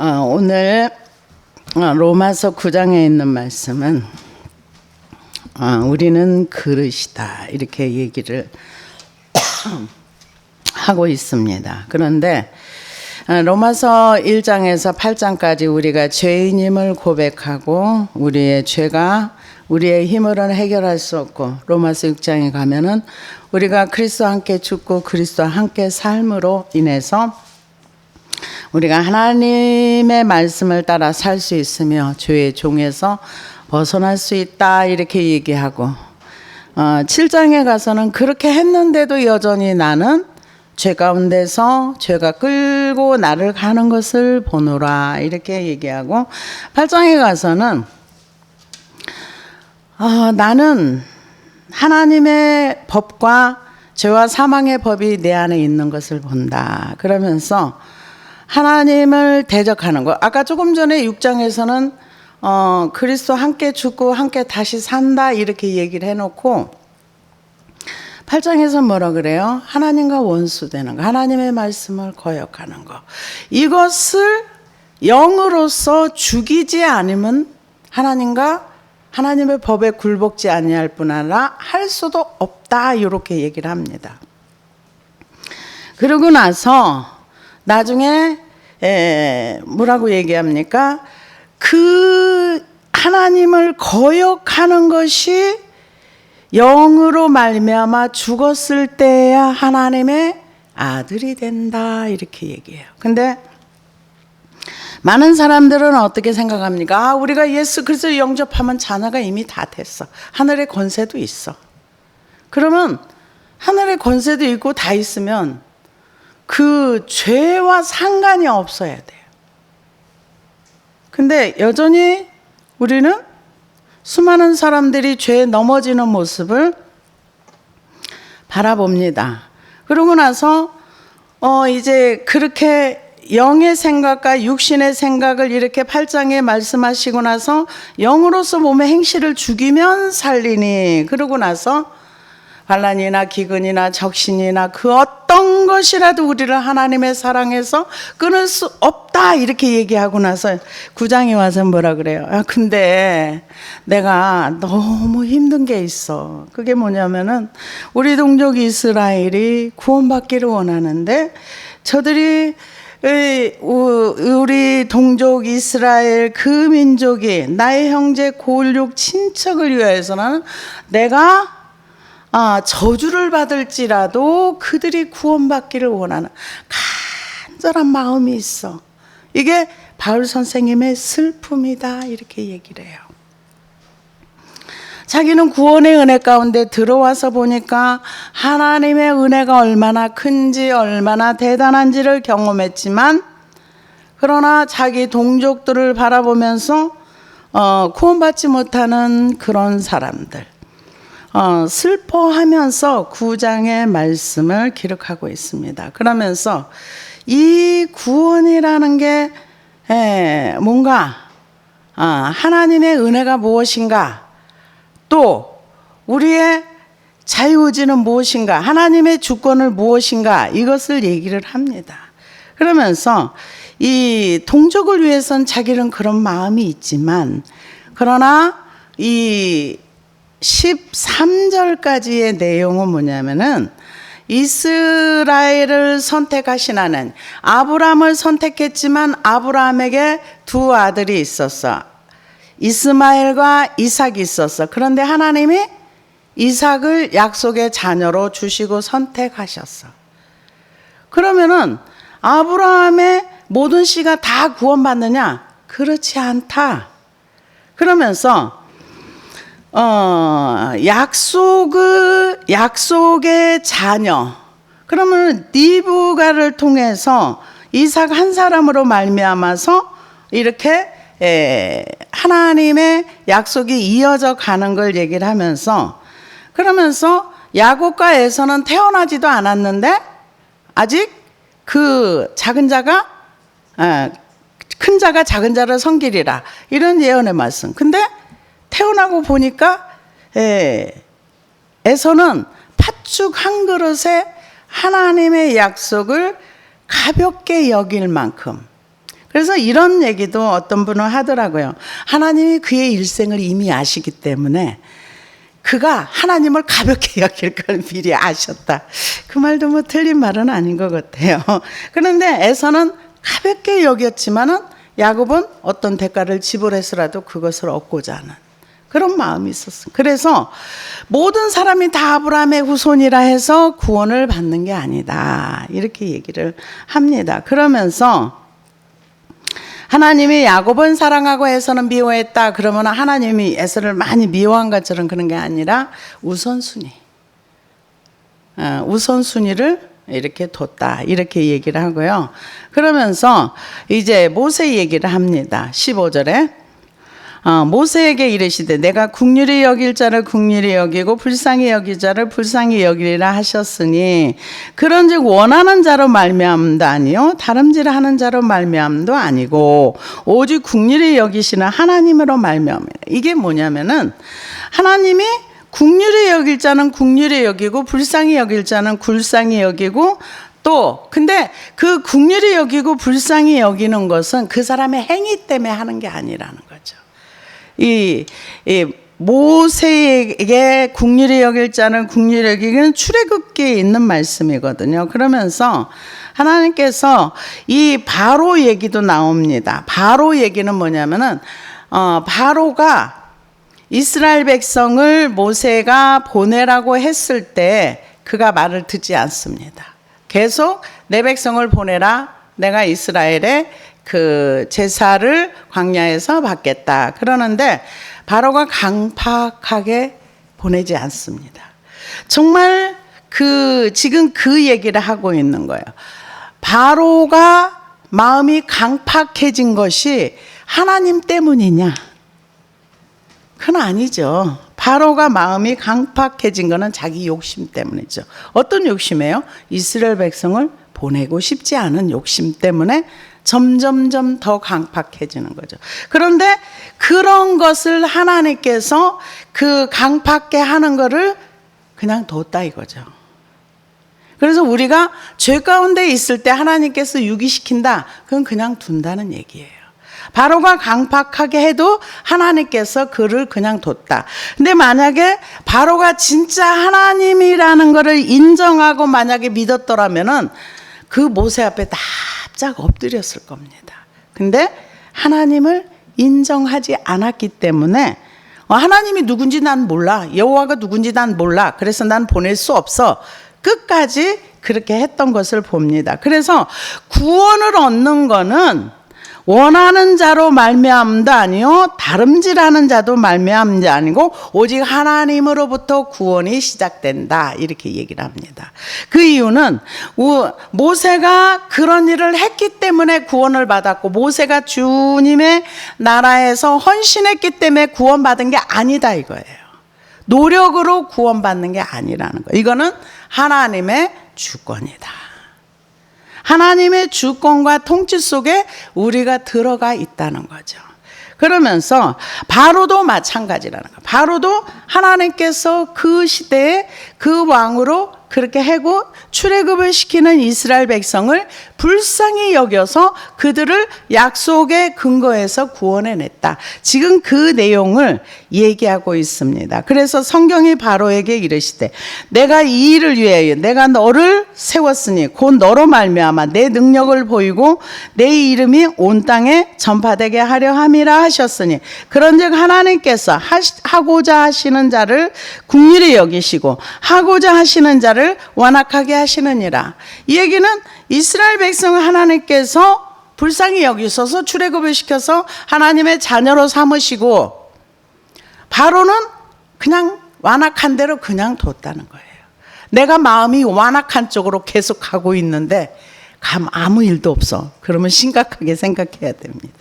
오늘 로마서 9장에 있는 말씀은 우리는 그릇이다 이렇게 얘기를 하고 있습니다. 그런데 로마서 1장에서 8장까지 우리가 죄인임을 고백하고 우리의 죄가 우리의 힘으로는 해결할 수 없고, 로마서 6장에 가면은 우리가 그리스도와 함께 죽고 그리스도와 함께 삶으로 인해서 우리가 하나님의 말씀을 따라 살 수 있으며 죄의 종에서 벗어날 수 있다 이렇게 얘기하고, 7장에 가서는 그렇게 했는데도 여전히 나는 죄 가운데서 죄가 끌고 나를 가는 것을 보노라 이렇게 얘기하고, 8장에 가서는 나는 하나님의 법과 죄와 사망의 법이 내 안에 있는 것을 본다 그러면서 하나님을 대적하는 것. 아까 조금 전에 6장에서는 그리스도 함께 죽고 함께 다시 산다 이렇게 얘기를 해놓고, 8장에서 뭐라 그래요? 하나님과 원수되는 거, 하나님의 말씀을 거역하는 거. 이것을 영으로서 죽이지 않으면 하나님의 법에 굴복지 아니할 뿐 아니라 할 수도 없다 이렇게 얘기를 합니다. 그러고 나서 나중에 뭐라고 얘기합니까? 그 하나님을 거역하는 것이 영으로 말미암아 죽었을 때야 하나님의 아들이 된다 이렇게 얘기해요. 근데 많은 사람들은 어떻게 생각합니까? 우리가 예수 그리스도 영접하면 자녀가 이미 다 됐어. 하늘의 권세도 있어. 그러면 하늘의 권세도 있고 다 있으면 그 죄와 상관이 없어야 돼요. 근데 여전히 우리는 수많은 사람들이 죄에 넘어지는 모습을 바라봅니다. 그러고 나서 이제 그렇게 영의 생각과 육신의 생각을 이렇게 8장에 말씀하시고 나서 영으로서 몸의 행실을 죽이면 살리니, 그러고 나서 환난이나 기근이나 적신이나 그 어떤 것이라도 우리를 하나님의 사랑에서 끊을 수 없다 이렇게 얘기하고 나서 9장에 와서 뭐라 그래요? 근데 내가 너무 힘든 게 있어. 그게 뭐냐면은 우리 동족 이스라엘이 구원받기를 원하는데 저들이 우리 동족 이스라엘 그 민족이 나의 형제 고을족 친척을 위하여서는 내가 저주를 받을지라도 그들이 구원받기를 원하는 간절한 마음이 있어. 이게 바울 선생님의 슬픔이다 이렇게 얘기를 해요. 자기는 구원의 은혜 가운데 들어와서 보니까 하나님의 은혜가 얼마나 큰지 얼마나 대단한지를 경험했지만, 그러나 자기 동족들을 바라보면서 구원받지 못하는 그런 사람들 슬퍼하면서 9장의 말씀을 기록하고 있습니다. 그러면서 이 구원이라는 게 뭔가 하나님의 은혜가 무엇인가, 또 우리의 자유의지는 무엇인가, 하나님의 주권을 무엇인가, 이것을 얘기를 합니다. 그러면서 이 동족을 위해서는 자기는 그런 마음이 있지만, 그러나 이 13절까지의 내용은 뭐냐면은 이스라엘을 선택하신 하나님, 아브라함을 선택했지만 아브라함에게 두 아들이 있었어. 이스마엘과 이삭이 있었어. 그런데 하나님이 이삭을 약속의 자녀로 주시고 선택하셨어. 그러면은 아브라함의 모든 씨가 다 구원받느냐? 그렇지 않다. 그러면서 약속의 자녀, 그러면 리브가를 통해서 이삭 한 사람으로 말미암아서 이렇게 하나님의 약속이 이어져 가는 걸 얘기를 하면서, 그러면서 야곱과 에서는 태어나지도 않았는데 아직 그 작은 자가 큰 자가 작은 자를 섬기리라 이런 예언의 말씀. 근데 태어나고 보니까 에서는 팥죽 한 그릇에 하나님의 약속을 가볍게 여길 만큼, 그래서 이런 얘기도 어떤 분은 하더라고요. 하나님이 그의 일생을 이미 아시기 때문에 그가 하나님을 가볍게 여길 걸 미리 아셨다. 그 말도 뭐 틀린 말은 아닌 것 같아요. 그런데 에서는 가볍게 여겼지만은 야곱은 어떤 대가를 지불해서라도 그것을 얻고자 하는 그런 마음이 있었어요. 그래서 모든 사람이 다 아브라함의 후손이라 해서 구원을 받는 게 아니다. 이렇게 얘기를 합니다. 그러면서 하나님이 야곱은 사랑하고 에서는 미워했다. 그러면 하나님이 에서를 많이 미워한 것처럼 그런 게 아니라 우선순위를 이렇게 뒀다. 이렇게 얘기를 하고요. 그러면서 이제 모세 얘기를 합니다. 15절에 모세에게 이르시되 내가 긍휼히 여길 자를 긍휼히 여기고 불쌍히 여길 자를 불쌍히 여기리라 하셨으니 그런즉 원하는 자로 말미암음도 아니요 다름질하는 자로 말미암음도 아니고 오직 긍휼히 여기시는 하나님으로 말미암으라. 이게 뭐냐면은 하나님이 긍휼히 여길 자는 긍휼히 여기고 불쌍히 여길 자는 불쌍히 여기고 또 근데 그 긍휼히 여기고 불쌍히 여기는 것은 그 사람의 행위 때문에 하는 게 아니라는 거죠. 이 모세에게 긍휼히 여길 자는 긍휼히 여기기는 출애굽기에 있는 말씀이거든요. 그러면서 하나님께서 이 바로 얘기도 나옵니다. 바로 얘기는 뭐냐면은 바로가 이스라엘 백성을 모세가 보내라고 했을 때 그가 말을 듣지 않습니다. 계속 내 백성을 보내라. 내가 이스라엘의 그 제사를 광야에서 받겠다. 그러는데 바로가 강팍하게 보내지 않습니다. 정말 지금 그 얘기를 하고 있는 거예요. 바로가 마음이 강팍해진 것이 하나님 때문이냐? 그건 아니죠. 바로가 마음이 강팍해진 것은 자기 욕심 때문이죠. 어떤 욕심이에요? 이스라엘 백성을 보내고 싶지 않은 욕심 때문에 점점점 더 강팍해지는 거죠. 그런데 그런 것을 하나님께서 그 강팍게 하는 거를 그냥 뒀다 이거죠. 그래서 우리가 죄 가운데 있을 때 하나님께서 유기시킨다. 그건 그냥 둔다는 얘기예요. 바로가 강팍하게 해도 하나님께서 그를 그냥 뒀다. 근데 만약에 바로가 진짜 하나님이라는 것을 인정하고 만약에 믿었더라면은 그 모세 앞에 납작 엎드렸을 겁니다. 근데 하나님을 인정하지 않았기 때문에 하나님이 누군지 난 몰라. 여호와가 누군지 난 몰라. 그래서 난 보낼 수 없어. 끝까지 그렇게 했던 것을 봅니다. 그래서 구원을 얻는 거는 원하는 자로 말미암도 아니요 다름질하는 자도 말미암도 아니고 오직 하나님으로부터 구원이 시작된다 이렇게 얘기를 합니다. 그 이유는 모세가 그런 일을 했기 때문에 구원을 받았고 모세가 주님의 나라에서 헌신했기 때문에 구원받은 게 아니다 이거예요. 노력으로 구원받는 게 아니라는 거예요. 이거는 하나님의 주권이다. 하나님의 주권과 통치 속에 우리가 들어가 있다는 거죠. 그러면서 바로도 마찬가지라는 거예요. 바로도 하나님께서 그 시대에 그 왕으로 그렇게 하고 출애굽을 시키는 이스라엘 백성을 불쌍히 여겨서 그들을 약속의 근거에서 구원해냈다. 지금 그 내용을 얘기하고 있습니다. 그래서 성경이 바로에게 이르시되 내가 이 일을 위하여 내가 너를 세웠으니 곧 너로 말미암아 내 능력을 보이고 내 이름이 온 땅에 전파되게 하려 함이라 하셨으니 그런즉 하나님께서 하고자 하시는 자를 긍휼히 여기시고 하고자 하시는 자를 완악하게 하시느니라. 이 얘기는 이스라엘 백성을 하나님께서 불쌍히 여기셔서 출애굽을 시켜서 하나님의 자녀로 삼으시고 바로는 그냥 완악한 대로 그냥 뒀다는 거예요. 내가 마음이 완악한 쪽으로 계속 가고 있는데 아무 일도 없어. 그러면 심각하게 생각해야 됩니다.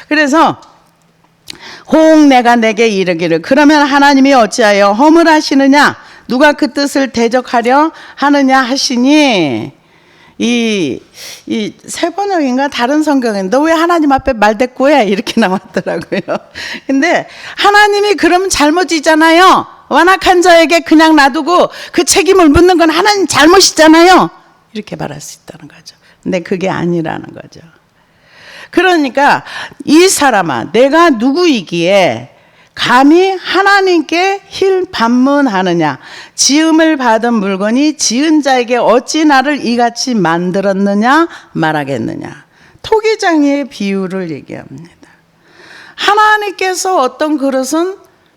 그래서 혹 내가 내게 이르기를 그러면 하나님이 어찌하여 허물하시느냐 누가 그 뜻을 대적하려 하느냐 하시니 이 세 번역인가 다른 성경에 너 왜 하나님 앞에 말대꾸해 이렇게 나왔더라고요. 근데 하나님이 그러면 잘못이잖아요. 완악한 자에게 그냥 놔두고 그 책임을 묻는 건 하나님 잘못이잖아요. 이렇게 말할 수 있다는 거죠. 근데 그게 아니라는 거죠. 그러니까 이 사람아, 내가 누구이기에 감히 하나님께 힐 반문하느냐? 지음을 받은 물건이 지은 자에게 어찌 나를 이같이 만들었느냐 말하겠느냐? 토기장의 비유를 얘기합니다. 하나님께서 어떤 그릇은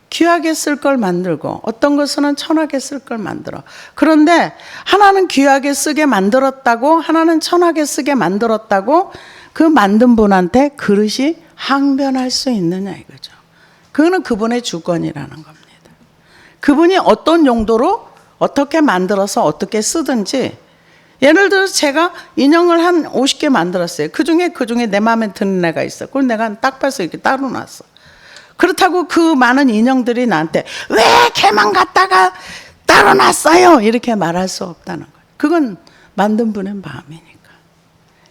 귀하게 쓸 걸 만들고 어떤 것은 천하게 쓸 걸 만들어. 그런데 하나는 귀하게 쓰게 만들었다고, 하나는 천하게 쓰게 만들었다고 그 만든 분한테 그릇이 항변할 수 있느냐 이거죠. 그거는 그분의 주권이라는 겁니다. 그분이 어떤 용도로 어떻게 만들어서 어떻게 쓰든지, 예를 들어서 제가 인형을 한 50개 만들었어요. 그 중에 내 마음에 드는 애가 있어. 그걸 내가 딱 봐서 이렇게 따로 놨어. 그렇다고 그 많은 인형들이 나한테 왜 걔만 갖다가 따로 놨어요? 이렇게 말할 수 없다는 거예요. 그건 만든 분의 마음이니까.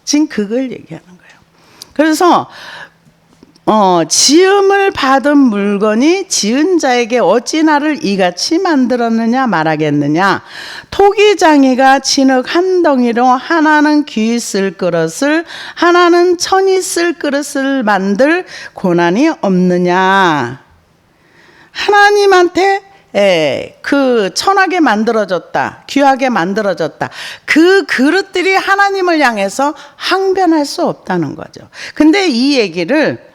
지금 그걸 얘기하는 거예요. 그래서 지음을 받은 물건이 지은 자에게 어찌 나를 이같이 만들었느냐 말하겠느냐. 토기장이가 진흙 한 덩이로 하나는 귀 쓸 그릇을 하나는 천이 쓸 그릇을 만들 고난이 없느냐. 하나님한테 그 천하게 만들어졌다, 귀하게 만들어졌다, 그 그릇들이 하나님을 향해서 항변할 수 없다는 거죠. 근데 이 얘기를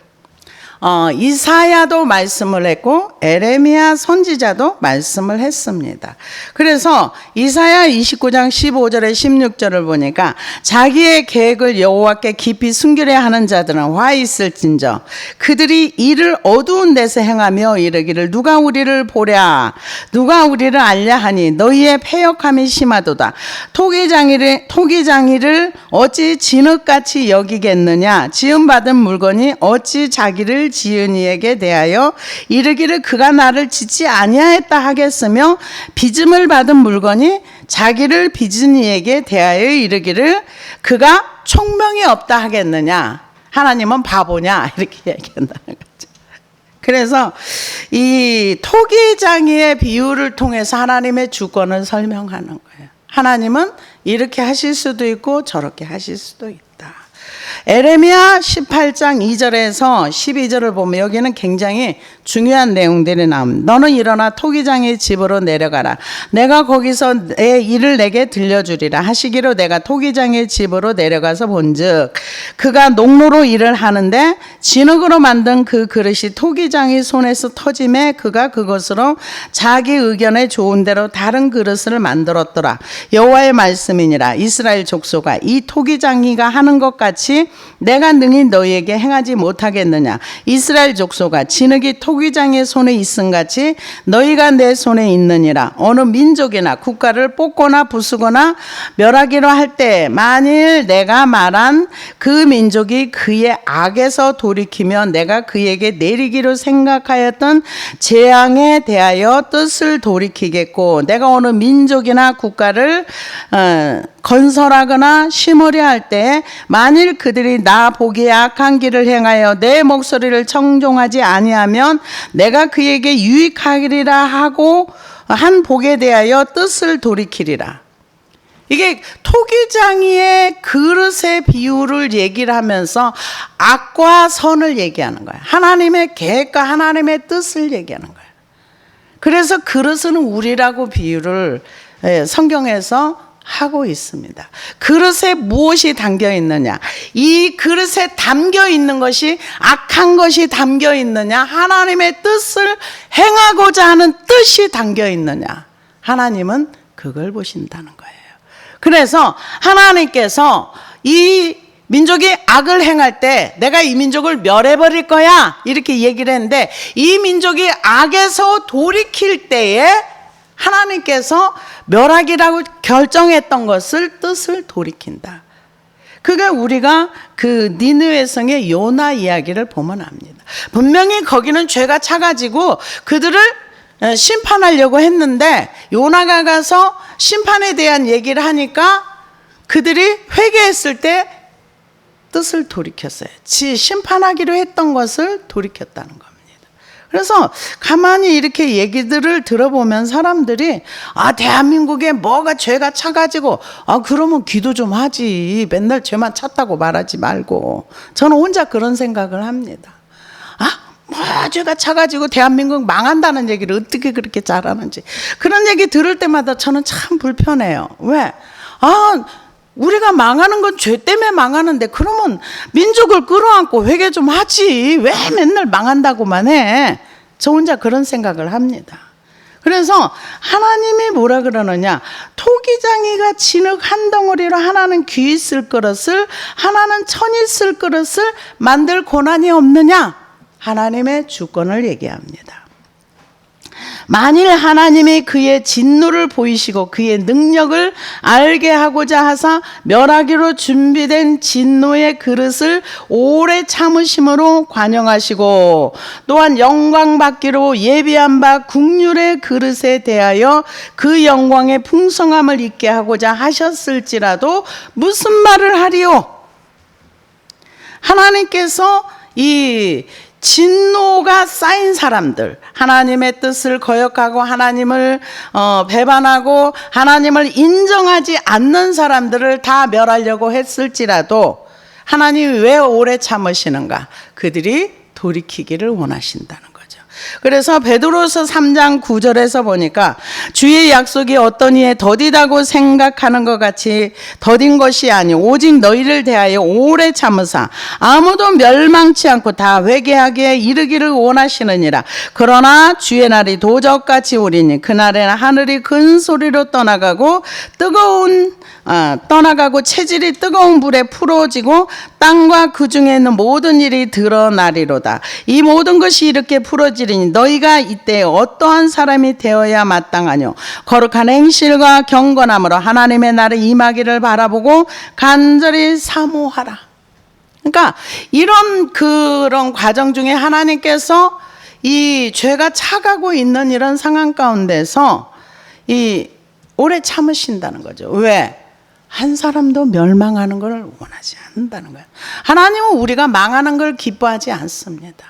이사야도 말씀을 했고 에레미야 선지자도 말씀을 했습니다. 그래서 이사야 29장 15절에 16절을 보니까 자기의 계획을 여호와께 깊이 숨기려 하는 자들은 화 있을진저 그들이 이를 어두운 데서 행하며 이르기를 누가 우리를 보랴 누가 우리를 알랴 하니 너희의 패역함이 심하도다. 토기장이를 어찌 진흙같이 여기겠느냐. 지음받은 물건이 어찌 자기를 지은 이에게 대하여 이르기를 그가 나를 짓지 아니하였다 하겠으며 빚음을 받은 물건이 자기를 빚은 이에게 대하여 이르기를 그가 총명이 없다 하겠느냐. 하나님은 바보냐 이렇게 얘기한다는 거죠. 그래서 이 토기장이의 비유를 통해서 하나님의 주권을 설명하는 거예요. 하나님은 이렇게 하실 수도 있고 저렇게 하실 수도 있다. 에레미야 18장 2절에서 12절을 보면 여기는 굉장히 중요한 내용들이 나옵니다. 너는 일어나 토기장의 집으로 내려가라. 내가 거기서 내 일을 내게 들려주리라 하시기로 내가 토기장의 집으로 내려가서 본즉 그가 농로로 일을 하는데 진흙으로 만든 그 그릇이 토기장의 손에서 터짐에 그가 그것으로 자기 의견에 좋은 대로 다른 그릇을 만들었더라. 여호와의 말씀이니라. 이스라엘 족속아 이 토기장이가 하는 것 같이 내가 능히 너희에게 행하지 못하겠느냐. 이스라엘 족속아 진흙이 토기장의 손에 있음같이 너희가 내 손에 있느니라. 어느 민족이나 국가를 뽑거나 부수거나 멸하기로 할 때 만일 내가 말한 그 민족이 그의 악에서 돌이키며 내가 그에게 내리기로 생각하였던 재앙에 대하여 뜻을 돌이키겠고 내가 어느 민족이나 국가를 건설하거나 심으려 할 때 만일 그들이 나 보기에 악한 길을 행하여 내 목소리를 청종하지 아니하면 내가 그에게 유익하리라 하고 한 복에 대하여 뜻을 돌이키리라. 이게 토기장이의 그릇의 비유를 얘기를 하면서 악과 선을 얘기하는 거예요. 하나님의 계획과 하나님의 뜻을 얘기하는 거예요. 그래서 그릇은 우리라고 비유를 성경에서 하고 있습니다. 그릇에 무엇이 담겨 있느냐? 이 그릇에 담겨 있는 것이 악한 것이 담겨 있느냐? 하나님의 뜻을 행하고자 하는 뜻이 담겨 있느냐? 하나님은 그걸 보신다는 거예요. 그래서 하나님께서 이 민족이 악을 행할 때 내가 이 민족을 멸해버릴 거야 이렇게 얘기를 했는데 이 민족이 악에서 돌이킬 때에 하나님께서 멸하기라고 결정했던 것을 뜻을 돌이킨다. 그게 우리가 그 니느웨 성의 요나 이야기를 보면 압니다. 분명히 거기는 죄가 차가지고 그들을 심판하려고 했는데 요나가 가서 심판에 대한 얘기를 하니까 그들이 회개했을 때 뜻을 돌이켰어요. 심판하기로 했던 것을 돌이켰다는 겁니다. 그래서 가만히 이렇게 얘기들을 들어보면 사람들이 대한민국에 뭐가 죄가 차가지고 그러면 기도 좀 하지. 맨날 죄만 찼다고 말하지 말고. 저는 혼자 그런 생각을 합니다. 뭐 죄가 차가지고 대한민국 망한다는 얘기를 어떻게 그렇게 잘하는지. 그런 얘기 들을 때마다 저는 참 불편해요. 왜? 우리가 망하는 건 죄 때문에 망하는데 그러면 민족을 끌어안고 회개 좀 하지. 왜 맨날 망한다고만 해? 저 혼자 그런 생각을 합니다. 그래서 하나님이 뭐라 그러느냐? 토기장이가 진흙 한 덩어리로 하나는 귀 쓸 그릇을 하나는 천이 쓸 그릇을 만들 고난이 없느냐? 하나님의 주권을 얘기합니다. 만일 하나님이 그의 진노를 보이시고 그의 능력을 알게 하고자 하사 멸하기로 준비된 진노의 그릇을 오래 참으심으로 관용하시고 또한 영광 받기로 예비한 바 국률의 그릇에 대하여 그 영광의 풍성함을 있게 하고자 하셨을지라도 무슨 말을 하리요? 하나님께서 이 진노가 쌓인 사람들, 하나님의 뜻을 거역하고 하나님을 배반하고 하나님을 인정하지 않는 사람들을 다 멸하려고 했을지라도 하나님이 왜 오래 참으시는가? 그들이 돌이키기를 원하신다는 거죠. 그래서 베드로서 3장 9절에서 보니까 주의 약속이 어떤 이에 더디다고 생각하는 것 같이 더딘 것이 아니오 오직 너희를 대하여 오래 참으사 아무도 멸망치 않고 다 회개하기에 이르기를 원하시느니라. 그러나 주의 날이 도적같이 오리니 그날에는 하늘이 큰 소리로 떠나가고 체질이 뜨거운 불에 풀어지고 땅과 그 중에 있는 모든 일이 드러나리로다. 이 모든 것이 이렇게 풀어지리니 너희가 이때 어떠한 사람이 되어야 마땅하뇨? 거룩한 행실과 경건함으로 하나님의 날에 임하기를 바라보고 간절히 사모하라. 그러니까 이런 그런 과정 중에 하나님께서 이 죄가 차가고 있는 이런 상황 가운데서 이 오래 참으신다는 거죠. 왜? 한 사람도 멸망하는 걸 원하지 않는다는 거예요. 하나님은 우리가 망하는 걸 기뻐하지 않습니다.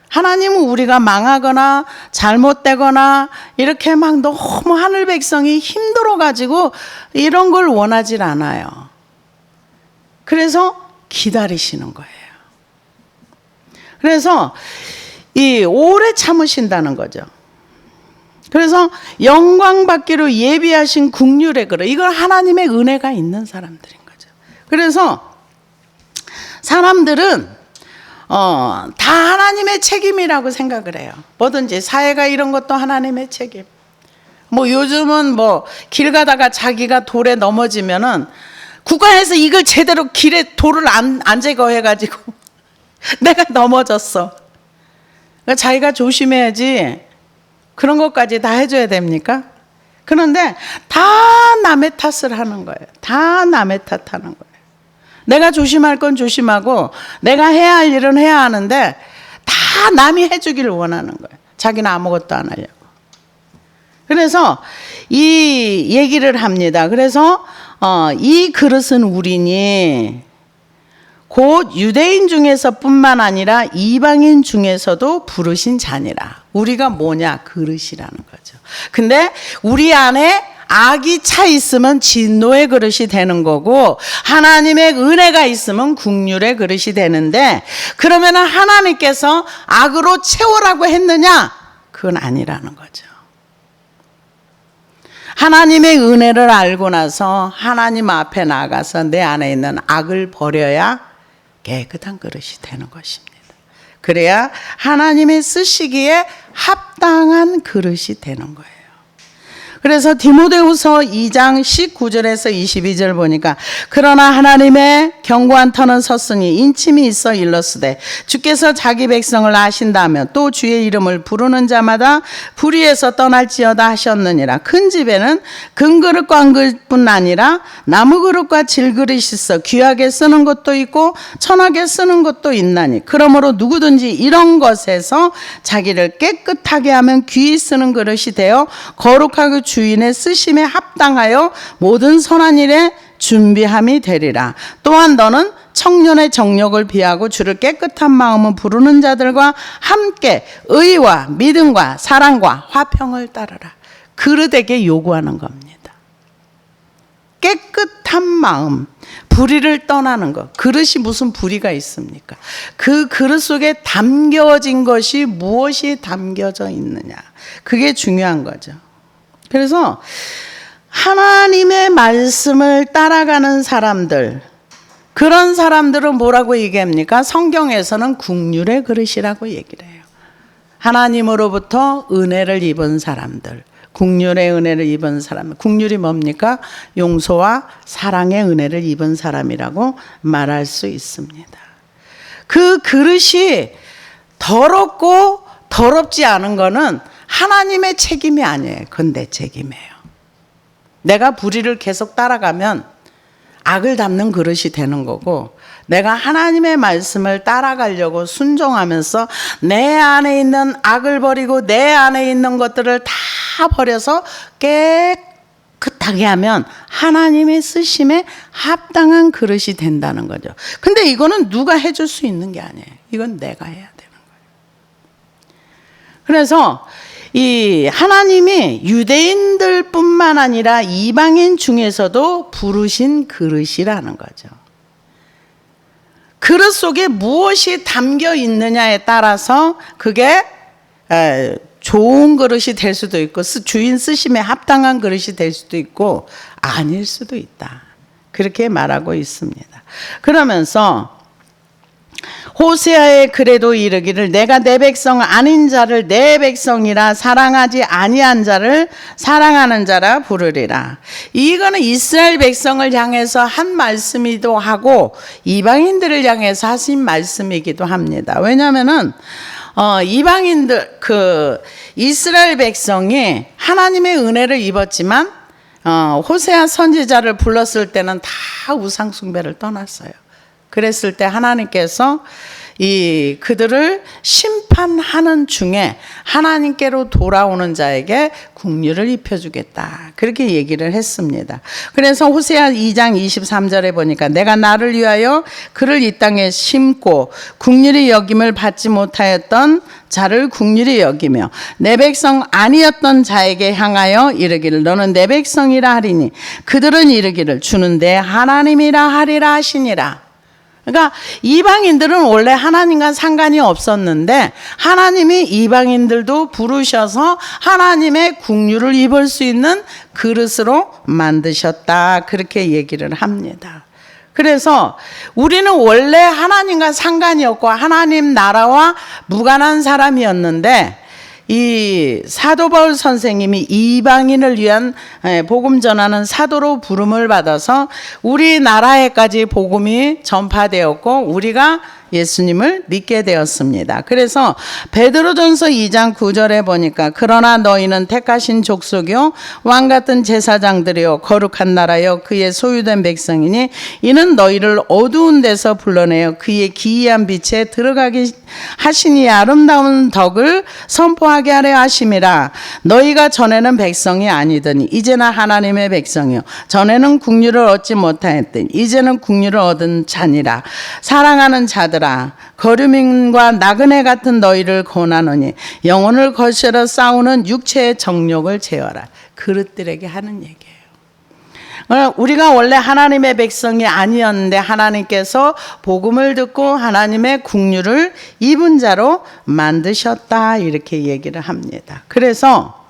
하나님은 우리가 망하거나 잘못되거나 이렇게 막 너무 하늘 백성이 힘들어가지고 이런 걸 원하지 않아요. 그래서 기다리시는 거예요. 그래서 이 오래 참으신다는 거죠. 그래서 영광 받기로 예비하신 국률의 그릇, 이건 하나님의 은혜가 있는 사람들인 거죠. 그래서 사람들은 다 하나님의 책임이라고 생각을 해요. 뭐든지 사회가 이런 것도 하나님의 책임. 뭐 요즘은 뭐 길 가다가 자기가 돌에 넘어지면은 국가에서 이걸 제대로 길에 돌을 안 제거해가지고 내가 넘어졌어. 그러니까 자기가 조심해야지. 그런 것까지 다 해줘야 됩니까? 그런데 다 남의 탓을 하는 거예요. 다 남의 탓하는 거예요. 내가 조심할 건 조심하고 내가 해야 할 일은 해야 하는데 다 남이 해주기를 원하는 거예요. 자기는 아무것도 안 하려고. 그래서 이 얘기를 합니다. 그래서 이 그릇은 우리니 곧 유대인 중에서 뿐만 아니라 이방인 중에서도 부르신 자니라. 우리가 뭐냐? 그릇이라는 거죠. 근데 우리 안에 악이 차 있으면 진노의 그릇이 되는 거고 하나님의 은혜가 있으면 국률의 그릇이 되는데 그러면 하나님께서 악으로 채우라고 했느냐? 그건 아니라는 거죠. 하나님의 은혜를 알고 나서 하나님 앞에 나가서 내 안에 있는 악을 버려야 깨끗한 그릇이 되는 것입니다. 그래야 하나님의 쓰시기에 합당한 그릇이 되는 거예요. 그래서 디모데후서 2장 19절에서 22절 보니까 그러나 하나님의 견고한 터는 섰으니 인침이 있어 일렀으되 주께서 자기 백성을 아신다며 또 주의 이름을 부르는 자마다 불의에서 떠날지어다 하셨느니라. 큰 집에는 금그릇과 은그릇뿐 아니라 나무그릇과 질그릇이 있어 귀하게 쓰는 것도 있고 천하게 쓰는 것도 있나니 그러므로 누구든지 이런 것에서 자기를 깨끗하게 하면 귀히 쓰는 그릇이 되어 거룩하고 주인의 쓰심에 합당하여 모든 선한 일에 준비함이 되리라. 또한 너는 청년의 정욕을 비하고 주를 깨끗한 마음으로 부르는 자들과 함께 의와 믿음과 사랑과 화평을 따르라. 그릇에게 요구하는 겁니다. 깨끗한 마음, 불의를 떠나는 것. 그릇이 무슨 불의가 있습니까? 그 그릇 속에 담겨진 것이 무엇이 담겨져 있느냐. 그게 중요한 거죠. 그래서 하나님의 말씀을 따라가는 사람들, 그런 사람들은 뭐라고 얘기합니까? 성경에서는 국률의 그릇이라고 얘기를 해요. 하나님으로부터 은혜를 입은 사람들, 국률의 은혜를 입은 사람. 국률이 뭡니까? 용서와 사랑의 은혜를 입은 사람이라고 말할 수 있습니다. 그 그릇이 더럽고 더럽지 않은 거는 하나님의 책임이 아니에요. 그건 내 책임이에요. 내가 불의를 계속 따라가면 악을 담는 그릇이 되는 거고, 내가 하나님의 말씀을 따라가려고 순종하면서 내 안에 있는 악을 버리고 내 안에 있는 것들을 다 버려서 깨끗하게 하면 하나님의 쓰심에 합당한 그릇이 된다는 거죠. 근데 이거는 누가 해줄 수 있는 게 아니에요. 이건 내가 해야 되는 거예요. 그래서 이 하나님이 유대인들뿐만 아니라 이방인 중에서도 부르신 그릇이라는 거죠. 그릇 속에 무엇이 담겨 있느냐에 따라서 그게 좋은 그릇이 될 수도 있고 주인 쓰심에 합당한 그릇이 될 수도 있고 아닐 수도 있다. 그렇게 말하고 있습니다. 그러면서 호세아의 글에도 이르기를 내가 내 백성 아닌 자를 내 백성이라 사랑하지 아니한 자를 사랑하는 자라 부르리라. 이거는 이스라엘 백성을 향해서 한 말씀이기도 하고 이방인들을 향해서 하신 말씀이기도 합니다. 왜냐하면은 이방인들 이스라엘 백성이 하나님의 은혜를 입었지만 호세아 선지자를 불렀을 때는 다 우상 숭배를 떠났어요. 그랬을 때 하나님께서 그들을 심판하는 중에 하나님께로 돌아오는 자에게 국률을 입혀주겠다. 그렇게 얘기를 했습니다. 그래서 호세아 2장 23절에 보니까 내가 나를 위하여 그를 이 땅에 심고 국률이 여김을 받지 못하였던 자를 국률이 여기며 내 백성 아니었던 자에게 향하여 이르기를 너는 내 백성이라 하리니 그들은 이르기를 주는 내 하나님이라 하리라 하시니라. 그러니까 이방인들은 원래 하나님과 상관이 없었는데 하나님이 이방인들도 부르셔서 하나님의 국률을 입을 수 있는 그릇으로 만드셨다. 그렇게 얘기를 합니다. 그래서 우리는 원래 하나님과 상관이 없고 하나님 나라와 무관한 사람이었는데 이 사도 바울 선생님이 이방인을 위한 복음 전하는 사도로 부름을 받아서 우리나라에까지 복음이 전파되었고 우리가 예수님을 믿게 되었습니다. 그래서 베드로전서 2장 9절에 보니까 그러나 너희는 택하신 족속이요 왕 같은 제사장들이요 거룩한 나라요 그의 소유된 백성이니 이는 너희를 어두운 데서 불러내어 그의 기이한 빛에 들어가게 하시니 아름다운 덕을 선포하게 하려 하심이라. 너희가 전에는 백성이 아니더니 이제는 하나님의 백성이요 전에는 국률을 얻지 못하였더니 이제는 국률을 얻은 자니라. 사랑하는 자들 거류민과 나그네 같은 너희를 권하노니 영혼을 거스려 싸우는 육체의 정욕을 제어하라. 그릇들에게 하는 얘기예요. 우리가 원래 하나님의 백성이 아니었는데 하나님께서 복음을 듣고 하나님의 국률을 입은 자로 만드셨다. 이렇게 얘기를 합니다. 그래서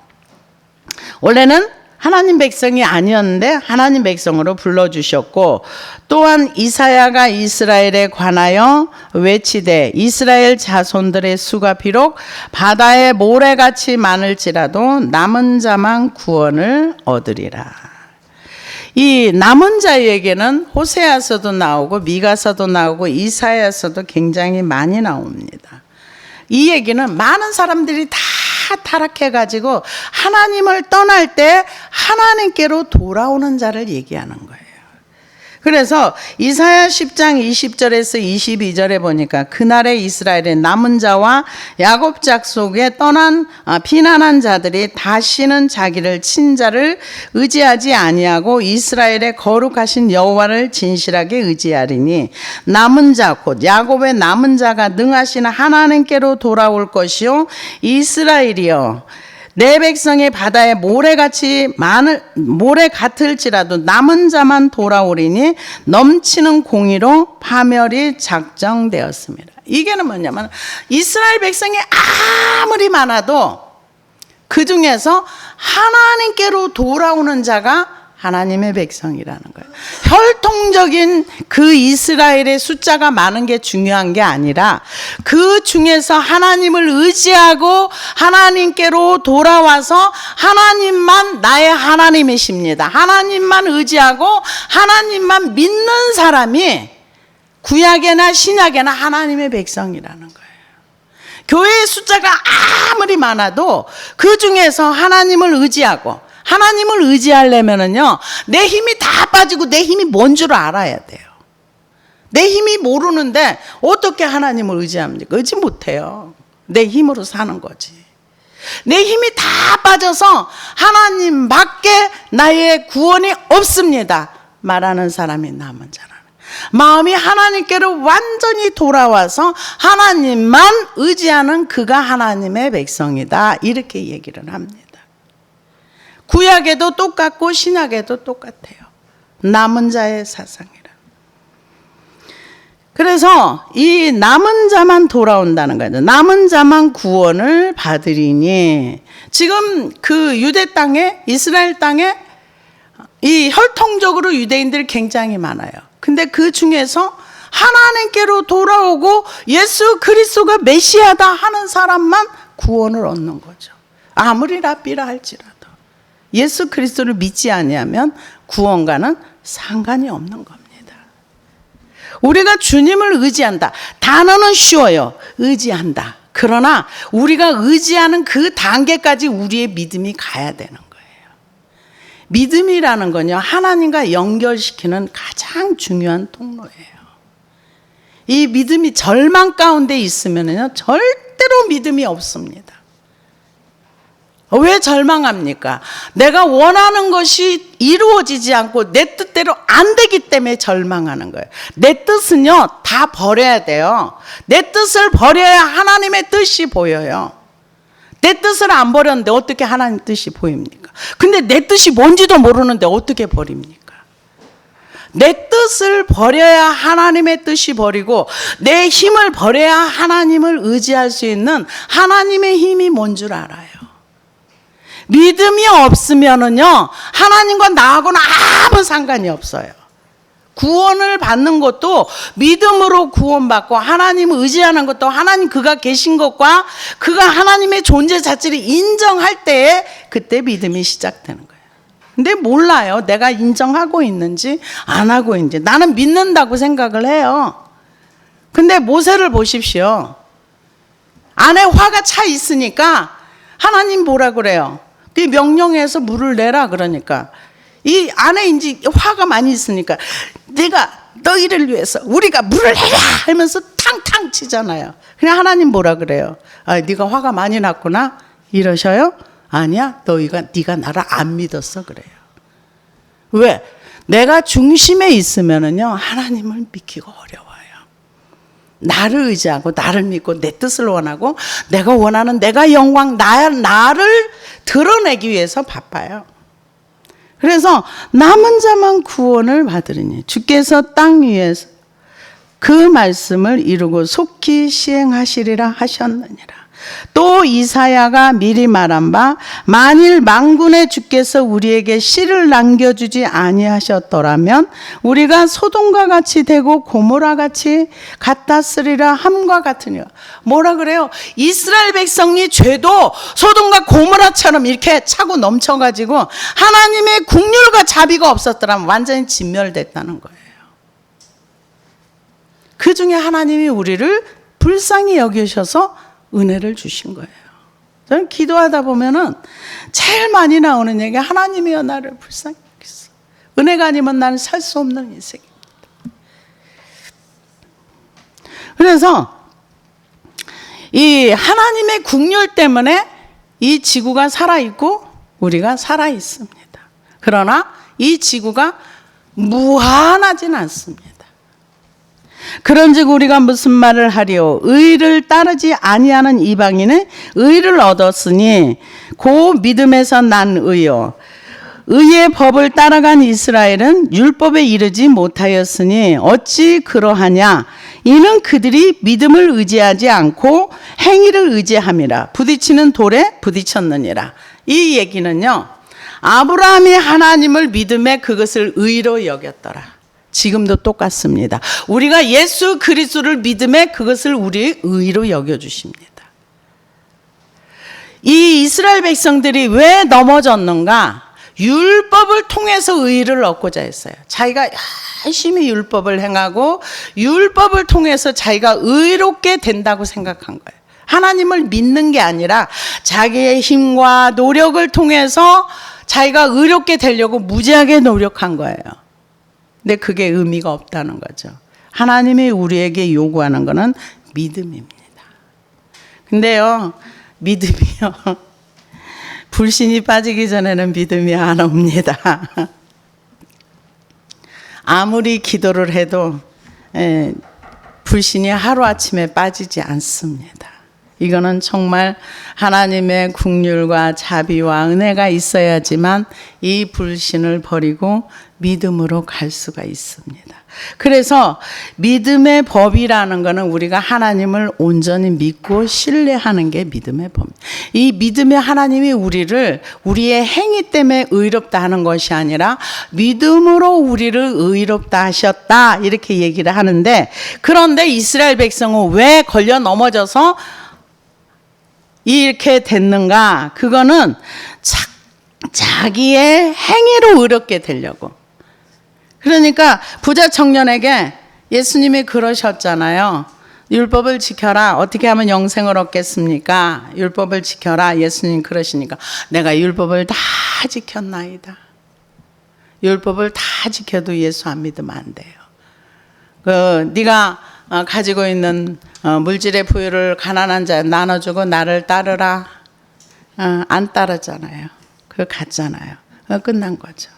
원래는 하나님 백성이 아니었는데 하나님 백성으로 불러주셨고 또한 이사야가 이스라엘에 관하여 외치되 이스라엘 자손들의 수가 비록 바다의 모래같이 많을지라도 남은 자만 구원을 얻으리라. 이 남은 자에게는 호세아서도 나오고 미가서도 나오고 이사야서도 굉장히 많이 나옵니다. 이 얘기는 많은 사람들이 다 타락해가지고 하나님을 떠날 때 하나님께로 돌아오는 자를 얘기하는 거예요. 그래서 이사야 10장 20절에서 22절에 보니까 그날에 이스라엘의 남은 자와 야곱 족속에 피난한 자들이 다시는 자기를 친 자를 의지하지 아니하고 이스라엘의 거룩하신 여호와를 진실하게 의지하리니 남은 자 곧 야곱의 남은 자가 능하신 하나님께로 돌아올 것이요 이스라엘이여 내 백성이 바다의 모래 같을지라도 남은 자만 돌아오리니 넘치는 공의로 파멸이 작정되었습니다. 이게는 뭐냐면 이스라엘 백성이 아무리 많아도 그 중에서 하나님께로 돌아오는 자가 하나님의 백성이라는 거예요. 혈통적인 그 이스라엘의 숫자가 많은 게 중요한 게 아니라 그 중에서 하나님을 의지하고 하나님께로 돌아와서 하나님만 나의 하나님이십니다. 하나님만 의지하고 하나님만 믿는 사람이 구약에나 신약에나 하나님의 백성이라는 거예요. 교회의 숫자가 아무리 많아도 그 중에서 하나님을 의지하고 하나님을 의지하려면은요, 내 힘이 다 빠지고 내 힘이 뭔 줄 알아야 돼요. 내 힘이 모르는데 어떻게 하나님을 의지합니까? 의지 못해요. 내 힘으로 사는 거지. 내 힘이 다 빠져서 하나님밖에 나의 구원이 없습니다 말하는 사람이 남은 자라는, 마음이 하나님께로 완전히 돌아와서 하나님만 의지하는 그가 하나님의 백성이다 이렇게 얘기를 합니다. 구약에도 똑같고 신약에도 똑같아요. 남은 자의 사상이라. 그래서 이 남은 자만 돌아온다는 거예요. 남은 자만 구원을 받으리니, 지금 그 유대 땅에, 이스라엘 땅에 이 혈통적으로 유대인들이 굉장히 많아요. 근데 그 중에서 하나님께로 돌아오고 예수 그리스도가 메시아다 하는 사람만 구원을 얻는 거죠. 아무리 랍비라 할지라도. 예수 그리스도를 믿지 아니하면 구원과는 상관이 없는 겁니다. 우리가 주님을 의지한다. 단어는 쉬워요. 의지한다. 그러나 우리가 의지하는 그 단계까지 우리의 믿음이 가야 되는 거예요. 믿음이라는 건요, 하나님과 연결시키는 가장 중요한 통로예요. 이 믿음이 절망 가운데 있으면요, 절대로 믿음이 없습니다. 왜 절망합니까? 내가 원하는 것이 이루어지지 않고 내 뜻대로 안 되기 때문에 절망하는 거예요. 내 뜻은요, 다 버려야 돼요. 내 뜻을 버려야 하나님의 뜻이 보여요. 내 뜻을 안 버렸는데 어떻게 하나님 뜻이 보입니까? 근데 내 뜻이 뭔지도 모르는데 어떻게 버립니까? 내 뜻을 버려야 하나님의 뜻이 버리고 내 힘을 버려야 하나님을 의지할 수 있는 하나님의 힘이 뭔 줄 알아요. 믿음이 없으면은요, 하나님과 나하고는 아무 상관이 없어요. 구원을 받는 것도 믿음으로 구원받고 하나님을 의지하는 것도 하나님 그가 계신 것과 그가 하나님의 존재 자체를 인정할 때에 그때 믿음이 시작되는 거예요. 근데 몰라요. 내가 인정하고 있는지 안 하고 있는지. 나는 믿는다고 생각을 해요. 근데 모세를 보십시오. 안에 화가 차 있으니까 하나님 뭐라 그래요? 그 명령해서 물을 내라 그러니까 이 안에 이제 화가 많이 있으니까 내가 너희를 위해서 우리가 물을 내라 하면서 탕탕 치잖아요. 그냥 하나님 뭐라 그래요? 아, 네가 화가 많이 났구나 이러셔요? 아니야, 네가 나를 안 믿었어 그래요. 왜? 내가 중심에 있으면은요, 하나님을 믿기가 어려워요. 나를 의지하고 나를 믿고 내 뜻을 원하고 내가 원하는 내가 영광 나를 드러내기 위해서 바빠요. 그래서 남은 자만 구원을 받으리니 주께서 땅 위에서 그 말씀을 이루고 속히 시행하시리라 하셨느니라. 또 이사야가 미리 말한 바 만일 만군의 주께서 우리에게 씨를 남겨주지 아니하셨더라면 우리가 소돔과 같이 되고 고모라 같이 같았으리라 함과 같으니라. 뭐라 그래요? 이스라엘 백성이 죄도 소돔과 고모라처럼 이렇게 차고 넘쳐가지고 하나님의 국률과 자비가 없었더라면 완전히 진멸됐다는 거예요. 그 중에 하나님이 우리를 불쌍히 여기셔서 은혜를 주신 거예요. 저는 기도하다 보면은 제일 많이 나오는 얘기, 하나님이여 나를 불쌍히 여기소. 은혜가 아니면 나는 살 수 없는 인생입니다. 그래서 이 하나님의 국률 때문에 이 지구가 살아있고 우리가 살아있습니다. 그러나 이 지구가 무한하진 않습니다. 그런즉 우리가 무슨 말을 하리요? 의를 따르지 아니하는 이방인은 의를 얻었으니 그 믿음에서 난 의요. 의의 법을 따라간 이스라엘은 율법에 이르지 못하였으니 어찌 그러하냐? 이는 그들이 믿음을 의지하지 않고 행위를 의지함이라. 부딪히는 돌에 부딪혔느니라. 이 얘기는요, 아브라함이 하나님을 믿음에 그것을 의로 여겼더라. 지금도 똑같습니다. 우리가 예수 그리스도를 믿음에 그것을 우리 의로 여겨주십니다. 이 이스라엘 백성들이 왜 넘어졌는가? 율법을 통해서 의를 얻고자 했어요. 자기가 열심히 율법을 행하고 율법을 통해서 자기가 의롭게 된다고 생각한 거예요. 하나님을 믿는 게 아니라 자기의 힘과 노력을 통해서 자기가 의롭게 되려고 무지하게 노력한 거예요. 근데 그게 의미가 없다는 거죠. 하나님이 우리에게 요구하는 것은 믿음입니다. 근데요, 믿음이요, 불신이 빠지기 전에는 믿음이 안 옵니다. 아무리 기도를 해도 불신이 하루아침에 빠지지 않습니다. 이거는 정말 하나님의 긍휼과 자비와 은혜가 있어야지만 이 불신을 버리고 믿음으로 갈 수가 있습니다. 그래서 믿음의 법이라는 것은 우리가 하나님을 온전히 믿고 신뢰하는 게 믿음의 법입니다. 이 믿음의 하나님이 우리를 우리의 행위 때문에 의롭다 하는 것이 아니라 믿음으로 우리를 의롭다 하셨다, 이렇게 얘기를 하는데, 그런데 이스라엘 백성은 왜 걸려 넘어져서 이렇게 됐는가? 그거는 자기의 행위로 의롭게 되려고. 그러니까 부자 청년에게 예수님이 그러셨잖아요. 율법을 지켜라. 어떻게 하면 영생을 얻겠습니까? 율법을 지켜라. 예수님 그러시니까 내가 율법을 다 지켰나이다. 율법을 다 지켜도 예수 안 믿으면 안 돼요. 네가 가지고 있는 물질의 부유를 가난한 자에 나눠주고 나를 따르라. 안 따르잖아요. 그거 같잖아요. 끝난 거죠.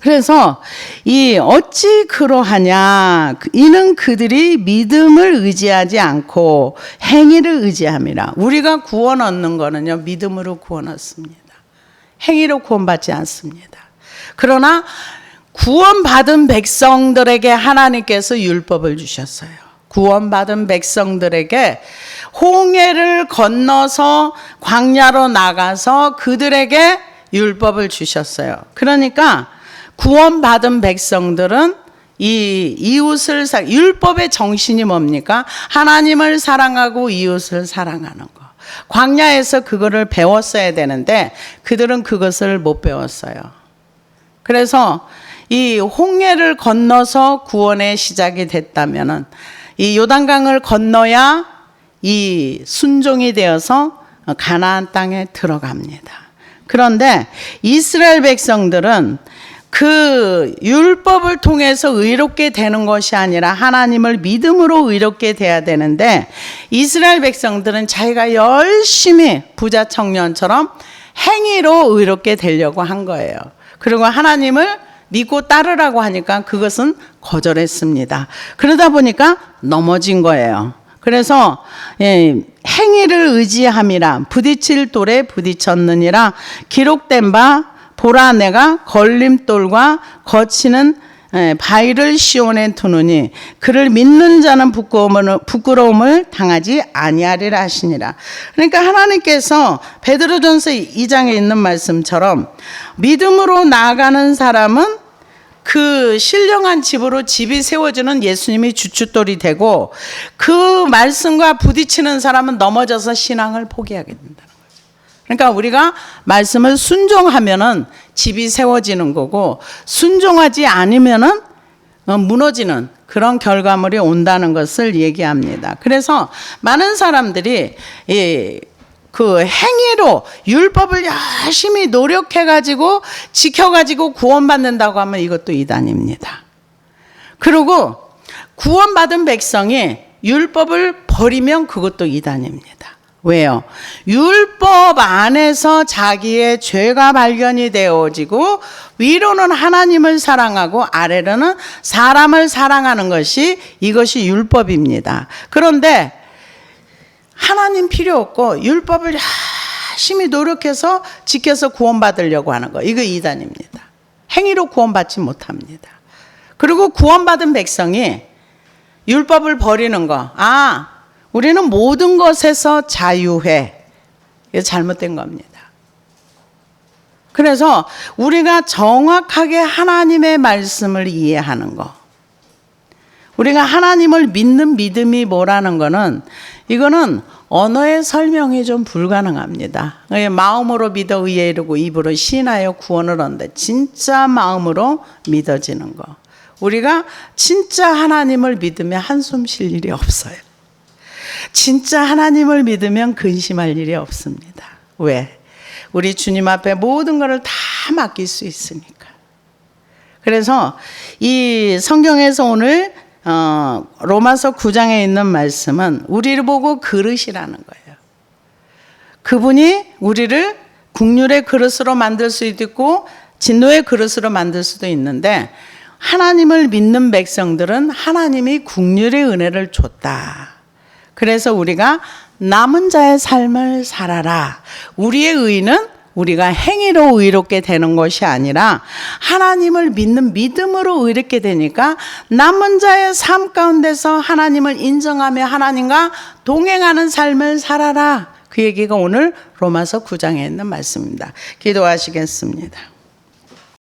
그래서 이 어찌 그러하냐? 이는 그들이 믿음을 의지하지 않고 행위를 의지함이라. 우리가 구원 얻는 거는요, 믿음으로 구원 얻습니다. 행위로 구원받지 않습니다. 그러나 구원받은 백성들에게 하나님께서 율법을 주셨어요. 구원받은 백성들에게 홍해를 건너서 광야로 나가서 그들에게 율법을 주셨어요. 그러니까 구원받은 백성들은 이 이웃을 율법의 정신이 뭡니까? 하나님을 사랑하고 이웃을 사랑하는 거. 광야에서 그거를 배웠어야 되는데 그들은 그것을 못 배웠어요. 그래서 이 홍해를 건너서 구원의 시작이 됐다면은 이 요단강을 건너야 이 순종이 되어서 가나안 땅에 들어갑니다. 그런데 이스라엘 백성들은 그 율법을 통해서 의롭게 되는 것이 아니라 하나님을 믿음으로 의롭게 돼야 되는데, 이스라엘 백성들은 자기가 열심히 부자 청년처럼 행위로 의롭게 되려고 한 거예요. 그리고 하나님을 믿고 따르라고 하니까 그것은 거절했습니다. 그러다 보니까 넘어진 거예요. 그래서 행위를 의지함이라 부딪힐 돌에 부딪혔느니라. 기록된 바 보라, 내가 걸림돌과 거치는 바위를 시온에 두느니 그를 믿는 자는 부끄러움을 당하지 아니하리라 하시니라. 그러니까 하나님께서 베드로전서 2장에 있는 말씀처럼 믿음으로 나아가는 사람은 그 신령한 집으로 집이 세워지는 예수님이 주춧돌이 되고, 그 말씀과 부딪히는 사람은 넘어져서 신앙을 포기하게 된다는 거죠. 그러니까 우리가 말씀을 순종하면은 집이 세워지는 거고, 순종하지 않으면은 무너지는 그런 결과물이 온다는 것을 얘기합니다. 그래서 많은 사람들이 그 행위로 율법을 열심히 노력해가지고 지켜가지고 구원받는다고 하면 이것도 이단입니다. 그리고 구원받은 백성이 율법을 버리면 그것도 이단입니다. 왜요? 율법 안에서 자기의 죄가 발견이 되어지고 위로는 하나님을 사랑하고 아래로는 사람을 사랑하는 것이 이것이 율법입니다. 그런데 하나님 필요 없고 율법을 열심히 노력해서 지켜서 구원받으려고 하는 거, 이거 이단입니다. 행위로 구원받지 못합니다. 그리고 구원받은 백성이 율법을 버리는 거, 우리는 모든 것에서 자유해. 이거 잘못된 겁니다. 그래서 우리가 정확하게 하나님의 말씀을 이해하는 거, 우리가 하나님을 믿는 믿음이 뭐라는 거는, 이거는 언어의 설명이 좀 불가능합니다. 마음으로 믿어 의에 이르고 입으로 신하여 구원을 얻는데, 진짜 마음으로 믿어지는 거. 우리가 진짜 하나님을 믿으면 한숨 쉴 일이 없어요. 진짜 하나님을 믿으면 근심할 일이 없습니다. 왜? 우리 주님 앞에 모든 것을 다 맡길 수 있으니까. 그래서 이 성경에서 오늘 로마서 9장에 있는 말씀은 우리를 보고 그릇이라는 거예요. 그분이 우리를 국률의 그릇으로 만들 수도 있고 진노의 그릇으로 만들 수도 있는데, 하나님을 믿는 백성들은 하나님이 국률의 은혜를 줬다. 그래서 우리가 남은 자의 삶을 살아라. 우리의 의는 우리가 행위로 의롭게 되는 것이 아니라 하나님을 믿는 믿음으로 의롭게 되니까 남은 자의 삶 가운데서 하나님을 인정하며 하나님과 동행하는 삶을 살아라. 그 얘기가 오늘 로마서 9장에 있는 말씀입니다. 기도하시겠습니다.